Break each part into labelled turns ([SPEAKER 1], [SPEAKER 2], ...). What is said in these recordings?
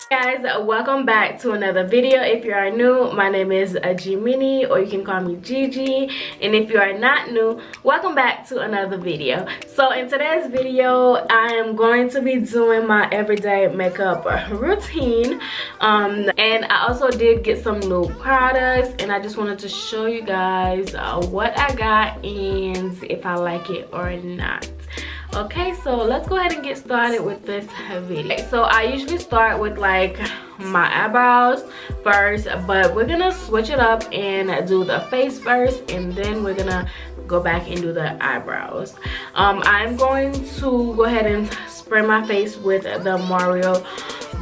[SPEAKER 1] Guys, welcome back to another video. If you are new, my name is Jimini, or you can call me Gigi, and if you are not new, welcome back to another video. So in today's video, I am going to be doing my everyday makeup routine, and I also did get some new products, and I just wanted to show you guys what I got and if I like it or not. Okay, so let's go ahead and get started with this video. So I usually start with like my eyebrows first, but we're gonna switch it up and do the face first, and then we're gonna go back and do the eyebrows. I'm going to go ahead and spray my face with the Mario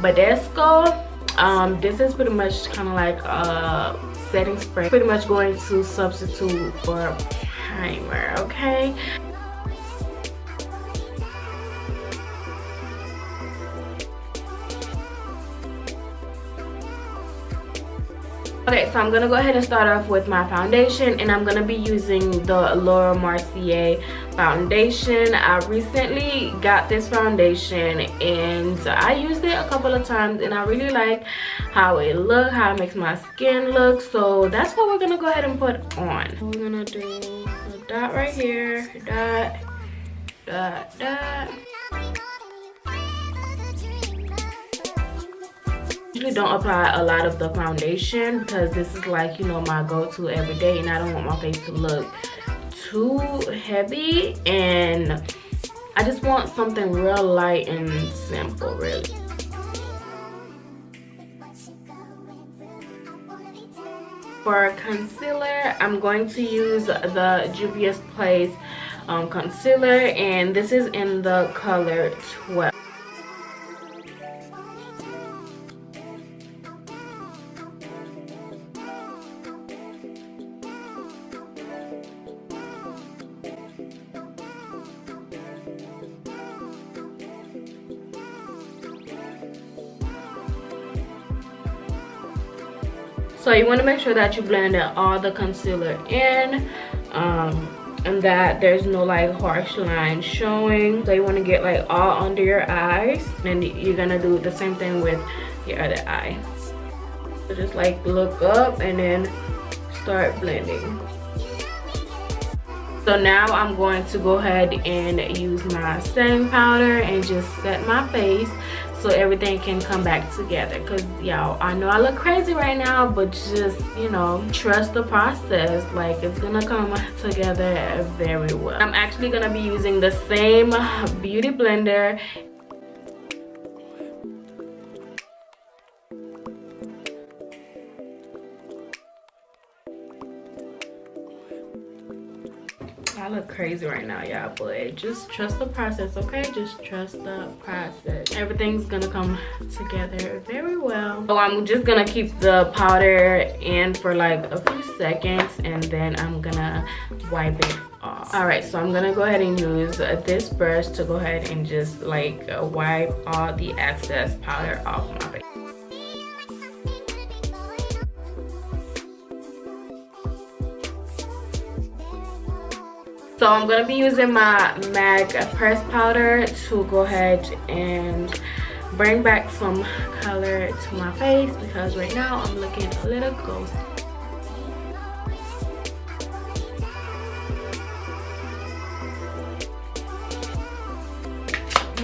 [SPEAKER 1] Badescu. This is pretty much kind of like a setting spray, pretty much going to substitute for primer. Okay, okay, so I'm gonna go ahead and start off with my foundation, and I'm gonna be using the Laura Mercier foundation. I recently got this foundation and I used it a couple of times, and I really like how it looks, how it makes my skin look. So that's what we're gonna go ahead and put on. We're gonna do a dot right here, dot, dot, dot. Usually don't apply a lot of the foundation because this is like, you know, my go-to every day, and I don't want my face to look too heavy, and I just want something real light and simple, really. For concealer, I'm going to use the Juvia's Place concealer, and this is in the color 12. So you want to make sure that you blend all the concealer in, and that there's no like harsh lines showing. So you want to get like all under your eyes, and you're gonna do the same thing with your other eye. So just like look up and then start blending. So now I'm going to go ahead and use my setting powder and just set my face so everything can come back together. Because y'all, I know I look crazy right now, but just, you know, trust the process. Like, it's gonna come together very well. I'm actually gonna be using the same beauty blender. I look crazy right now, y'all, but just trust the process, okay? Just trust the process. Everything's gonna come together very well. So I'm just gonna keep the powder in for like a few seconds, and then I'm gonna wipe it off. All right, so I'm gonna go ahead and use this brush to go ahead and just like wipe all the excess powder off my face. So I'm going to be using my MAC press powder to go ahead and bring back some color to my face, because right now I'm looking a little ghosty.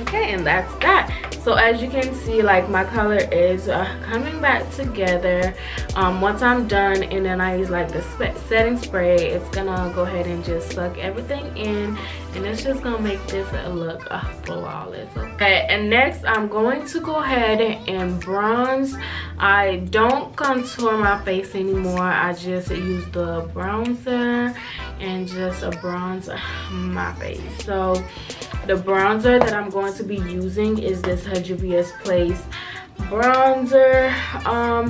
[SPEAKER 1] Okay, and that's that. So as you can see, like my color is coming back together. Once I'm done, and then I use like the setting spray, it's gonna go ahead and just suck everything in, and it's just gonna make this look flawless. Okay, and next I'm going to go ahead and bronze. I don't contour my face anymore. I just use the bronzer and just bronze my face. So the bronzer that I'm going to be using is this Juvia's Place bronzer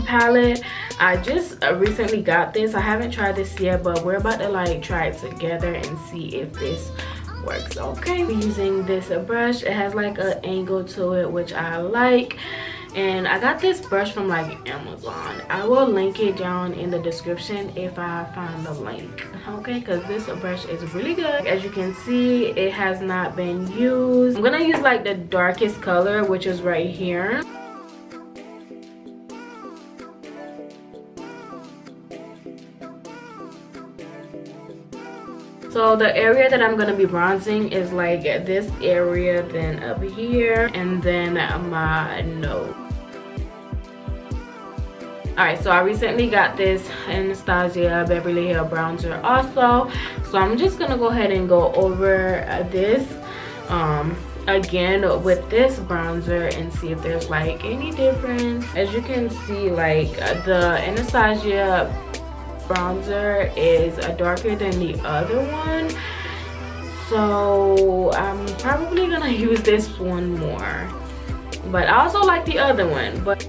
[SPEAKER 1] palette. I just recently got this. I haven't tried this yet, but we're about to like try it together and see if this works. Okay, we're using this brush. It has like an angle to it, which I like, and I got this brush from like Amazon. I will link it down in the description if I find the link, okay, because this brush is really good. As you can see, it has not been used. I'm gonna use like the darkest color, which is right here. So the area that I'm gonna be bronzing is like this area, then up here, and then my nose. Alright, so I recently got this Anastasia Beverly Hill bronzer also. So I'm just gonna go ahead and go over this again with this bronzer and see if there's like any difference. As you can see, like the Anastasia bronzer is darker than the other one. So I'm probably gonna use this one more. But I also like the other one. But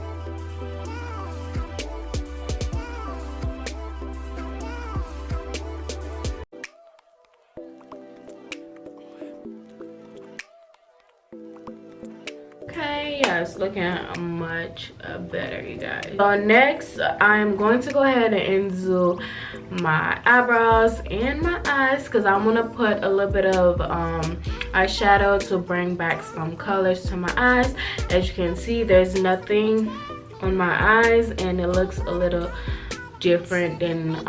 [SPEAKER 1] okay, yeah, it's looking much better, you guys. So next, I'm going to go ahead and do my eyebrows and my eyes because I want to put a little bit of eyeshadow to bring back some colors to my eyes. As you can see, there's nothing on my eyes and it looks a little different than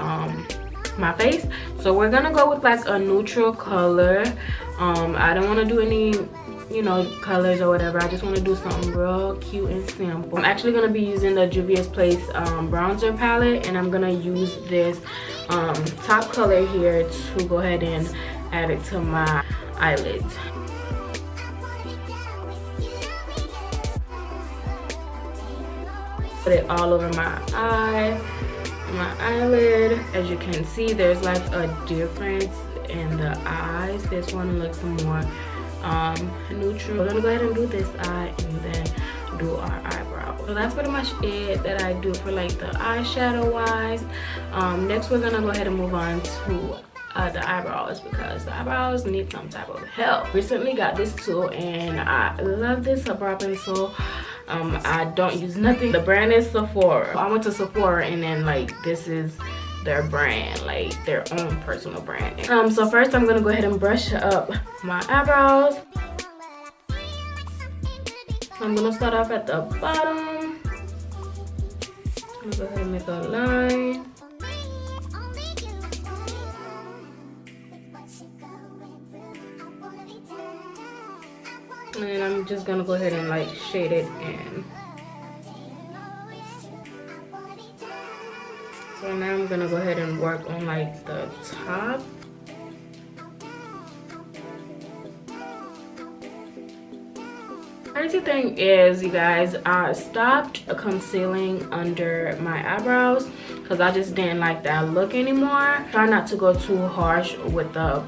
[SPEAKER 1] my face. So we're gonna go with like a neutral color. I don't want to do any, you know, colors or whatever. I just want to do something real cute and simple. I'm actually going to be using the Juvia's Place bronzer palette, and I'm going to use this top color here to go ahead and add it to my eyelids. Put it all over my eye, my eyelid. As you can see, there's like a difference in the eyes. This one looks more neutral. We're gonna go ahead and do this eye and then do our eyebrow. So that's pretty much it that I do for like the eyeshadow wise. Next we're gonna go ahead and move on to the eyebrows because the eyebrows need some type of help. Recently got this tool and I love this brow pencil. I don't use nothing. The brand is Sephora. I went to Sephora and then like this is their brand, like their own personal brand. So first I'm gonna go ahead and brush up my eyebrows. I'm gonna start off at the bottom. I'm gonna go ahead and make a line. And then I'm just gonna go ahead and like shade it in. So now I'm gonna go ahead and work on like the top. Crazy thing is, you guys, I stopped concealing under my eyebrows because I just didn't like that look anymore. Try not to go too harsh with the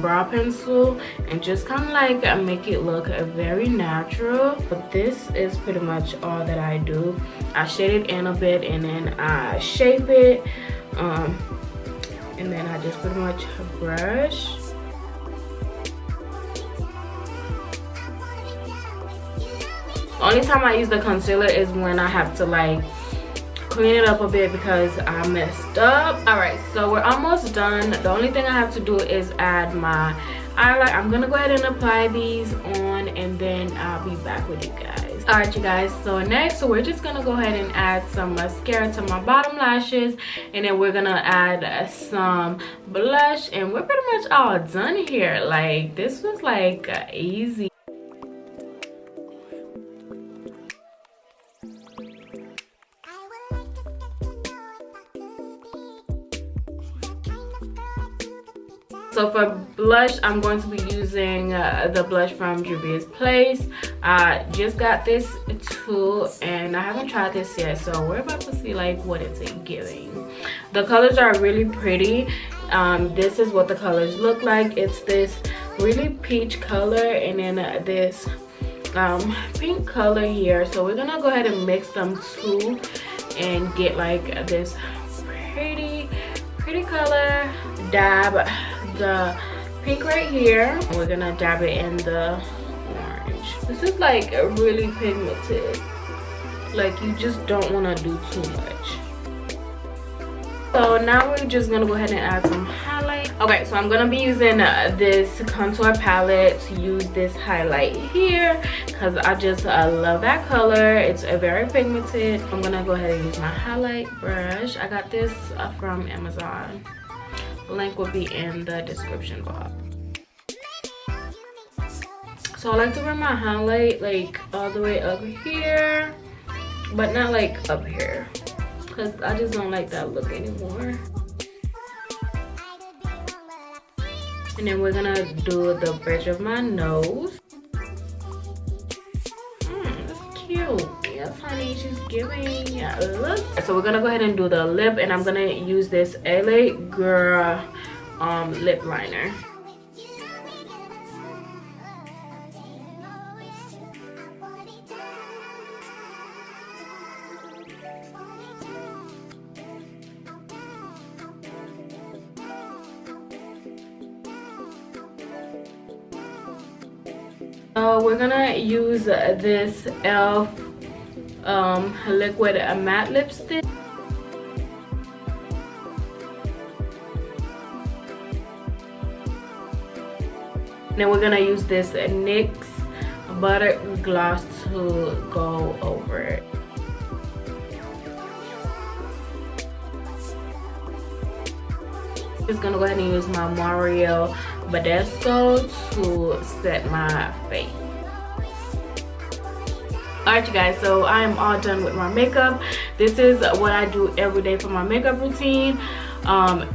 [SPEAKER 1] brow pencil and just kind of like make it look very natural. But this is pretty much all that I do. I shade it in a bit and then I shape it, and then I just pretty much brush. The only time I use the concealer is when I have to like clean it up a bit because I messed up. Alright, so we're almost done. The only thing I have to do is add my eyeliner. I'm gonna go ahead and apply these on and then I'll be back with you guys. Alright you guys, so next we're just gonna go ahead and add some mascara to my bottom lashes, and then we're gonna add some blush, and we're pretty much all done here. Like this was like easy. So for blush, I'm going to be using the blush from Juvia's Place. I just got this tool and I haven't tried this yet, so we're about to see like what it's giving. The colors are really pretty. This is what the colors look like. It's this really peach color and then this pink color here. So we're gonna go ahead and mix them two and get like this pretty color. Dab the pink right here. We're gonna dab it in the orange. This is like really pigmented. Like you just don't want to do too much. So now we're just gonna go ahead and add some highlight. Okay, so I'm gonna be using this contour palette to use this highlight here because I just love that color. It's very pigmented. I'm gonna go ahead and use my highlight brush. I got this from Amazon. link will be in the description box. So I like to wear my highlight like all the way up here, but not like up here, because I just don't like that look anymore. And then we're gonna do the bridge of my nose. That's cute. Yes, honey, she's giving a look. So we're gonna go ahead and do the lip, and I'm gonna use this LA Girl lip liner. We're gonna use this e.l.f. liquid matte lipstick. Then we're gonna use this NYX butter gloss to go over it. Just gonna go ahead and use my Mario Badesco to set my face. Alright you guys, so I am all done with my makeup. This is what I do every day for my makeup routine.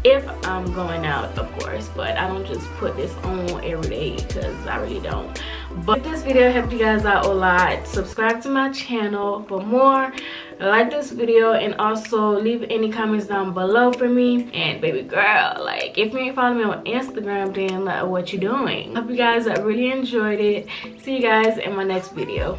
[SPEAKER 1] If I'm going out, of course, but I don't just put this on every day because I really don't. But if this video helped you guys out a lot, subscribe to my channel for more. Like this video, and also leave any comments down below for me. And baby girl, like, if you ain't following me on Instagram, then what you doing? Hope you guys really enjoyed it. See you guys in my next video.